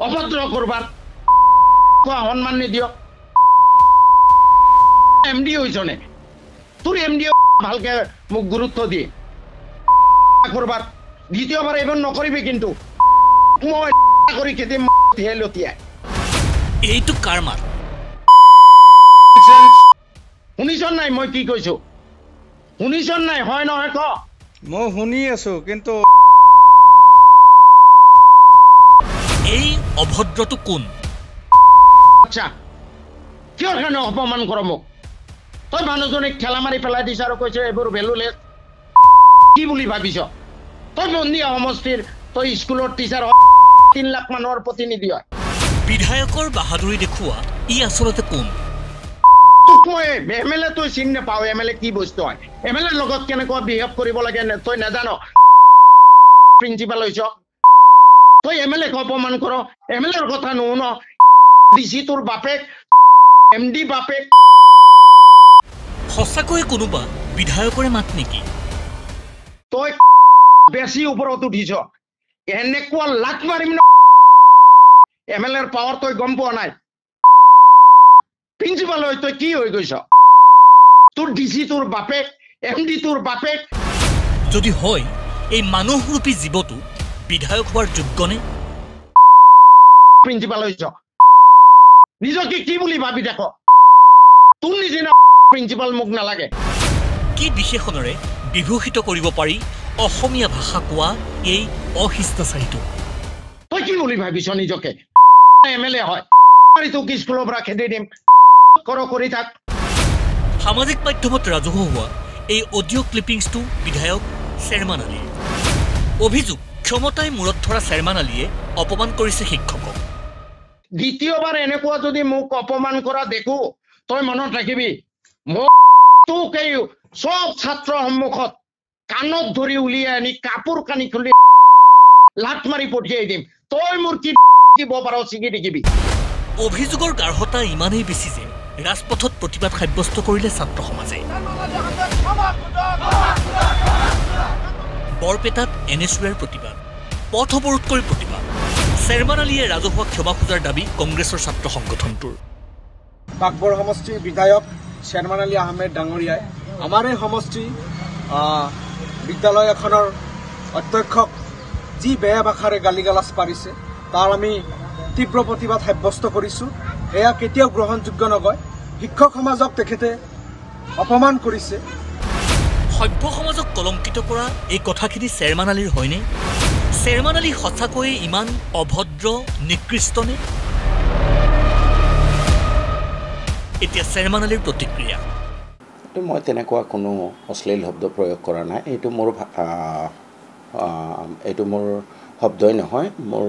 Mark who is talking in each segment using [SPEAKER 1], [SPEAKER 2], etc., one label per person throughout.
[SPEAKER 1] অভদ্র করবার সম্মান নিদিও এমডি হইছনে তোর এমডি ভালকে মোক গুরুত্ব দিয়ে করবার দ্বিতীয়বার এবার নকরিবি কিন্তু মই কৰি খেতে লতিয়াই
[SPEAKER 2] এইটো কাৰ মাত
[SPEAKER 1] শুনিছ নাই মই কি কৈছো শুনিছ নাই হয় নহয় ক
[SPEAKER 3] মই শুনি আছো কিন্তু
[SPEAKER 2] এই অভদ্ৰটো কোন
[SPEAKER 1] আচ্ছা কিয় কাৰণে অপমান কৰ মোক তই মানুহজনীক ঠেলা মাৰি পেলাই দিছ আৰু কৈছে এইবোৰ ভেলুলেছ কি বুলি ভাবিছ তই বন্দিয়া সমষ্টিৰ তই স্কুলৰ টিচাৰ 3 লাখ মানুহৰ প্ৰতিনিধি হয়
[SPEAKER 2] বিধায়কৰ বাহাদুৰি দেখুৱা ই আচলতে কোন
[SPEAKER 1] তোক মই এমএলএ তই চিনি নাপাওঁ এমএলএ কি বস্তু হয় এমএলএ লগত কেনেকুৱা বিহেভ কৰিব লাগে তই নাজান প্ৰিন্সিপাল হৈছ তই এমএলএ অপমান কৰ এমএলএৰ কথা নুশুন ডিচি তোৰ বাপেক এমডি বাপেক
[SPEAKER 2] সঁচাকৈয়ে কোনোবা বিধায়কৰে মাত নেকি
[SPEAKER 1] তই বেছি ওপৰত উঠিছ এনেকুৱা লাট মাৰিম ন এমএলএৰ পাৱাৰ তই গম পোৱা নাই প্ৰিন্সিপাল হৈ তই কি হৈ গৈছ তোৰ ডিচি তোৰ বাপেক এমডি তোৰ বাপেক
[SPEAKER 2] যদি হয় এই মানুহৰূপী জীৱটো বিধায়ক হোৱাৰ যোগ্যনে
[SPEAKER 1] প্ৰিন্সিপাল হৈছ নিজকে কি বুলি ভাবি দেখ তোৰ নিচিনা প্ৰিন্সিপাল মোক নালাগে
[SPEAKER 2] কি বিশেষণৰে বিভূষিত কৰিব পাৰি অসমীয়া ভাষা কোৱা এই অশিষ্টাচাৰীটো
[SPEAKER 1] তই কি বুলি ভাবিছ নিজকে এমএলএ হয় তোক স্কুলৰ পৰা খেদি দিম কৰি থাক
[SPEAKER 2] সামাজিক মাধ্যমত ৰাজহুৱা হোৱা এই অডিঅ' ক্লিপিংছটো বিধায়ক চেৰমান আলীৰ অভিযোগ ক্ষমতাই মূৰত ধৰা চেৰমান আলীয়ে অপমান কৰিছে শিক্ষকক
[SPEAKER 1] দ্বিতীয়বাৰ এনেকুৱা যদি মোক অপমান কৰা দেখো তই মনত ৰাখিবি তোক এই সব ছাত্ৰৰ সন্মুখত কাণত ধৰি উলিয়াই আনি কাপোৰ কানি খুলি লাট মাৰি পঠিয়াই দিম তই মোৰ কি দিব পাৰ ছিগি দেখিবি
[SPEAKER 2] অভিযোগৰ গাঢ়তা ইমানেই বেছি যে ৰাজপথত প্ৰতিবাদ সাব্যস্ত কৰিলে ছাত্ৰ সমাজে বৰপেটাত NSUৰ প্ৰতিবাদ পথ অৱৰোধ কৰি প্ৰতিবাদ চেৰমান আলীয়ে ৰাজহুৱা ক্ষমা খোজাৰ দাবী কংগ্ৰেছৰ ছাত্ৰ সংগঠনটোৰ
[SPEAKER 3] বাকবৰ সমষ্টিৰ বিধায়ক চেৰমান আলী আহমেদ ডাঙৰীয়াই আমাৰ এই সমষ্টি বিদ্যালয় এখনৰ অধ্যক্ষক যি বেয়া ভাষাৰে গালিগালাজ পাৰিছে তাৰ আমি তীব্ৰ প্ৰতিবাদ সাব্যস্ত কৰিছোঁ এয়া কেতিয়াও গ্ৰহণযোগ্য নহয় শিক্ষক সমাজক তেখেতে অপমান কৰিছে
[SPEAKER 2] সভ্য সমাজক কলংকিত কৰা এই কথাখিনি চেৰমান আলীৰ হয়নে চেৰমান আলী সঁচাকৈয়ে ইমান অভদ্ৰ নিকৃষ্টনে এতিয়া চেৰমান আলীৰ প্ৰতিক্ৰিয়া
[SPEAKER 4] মই তেনেকুৱা কোনো অশ্লীল শব্দ প্ৰয়োগ কৰা নাই এইটো মোৰ শব্দই নহয় মোৰ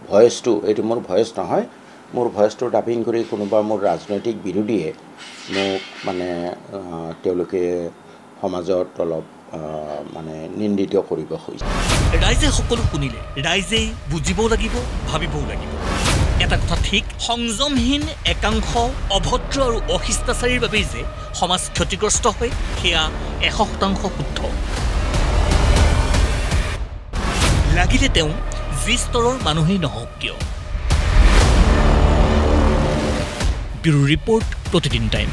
[SPEAKER 4] ভয়েছটো এইটো মোৰ ভয়েছ নহয় মোৰ ভয়েছটো ডাবিং কৰি কোনোবা মোৰ ৰাজনৈতিক বিৰোধীয়ে মোক মানে তেওঁলোকে সমাজত অলপ মানে নিন্দিত কৰিব খুজিছে
[SPEAKER 2] ৰাইজে সকলো শুনিলে ৰাইজেই বুজিবও লাগিব ভাবিবও লাগিব এটা কথা ঠিক সংযমহীন একাংশ অভদ্ৰ আৰু অশিষ্টাচাৰীৰ বাবেই যে সমাজ ক্ষতিগ্ৰস্ত হয় সেয়া 100% শুদ্ধ লাগিলে তেওঁ যি স্তৰৰ মানুহেই নহওক কিয় ব্যুৰো ৰিপৰ্ট প্ৰতিদিন টাইম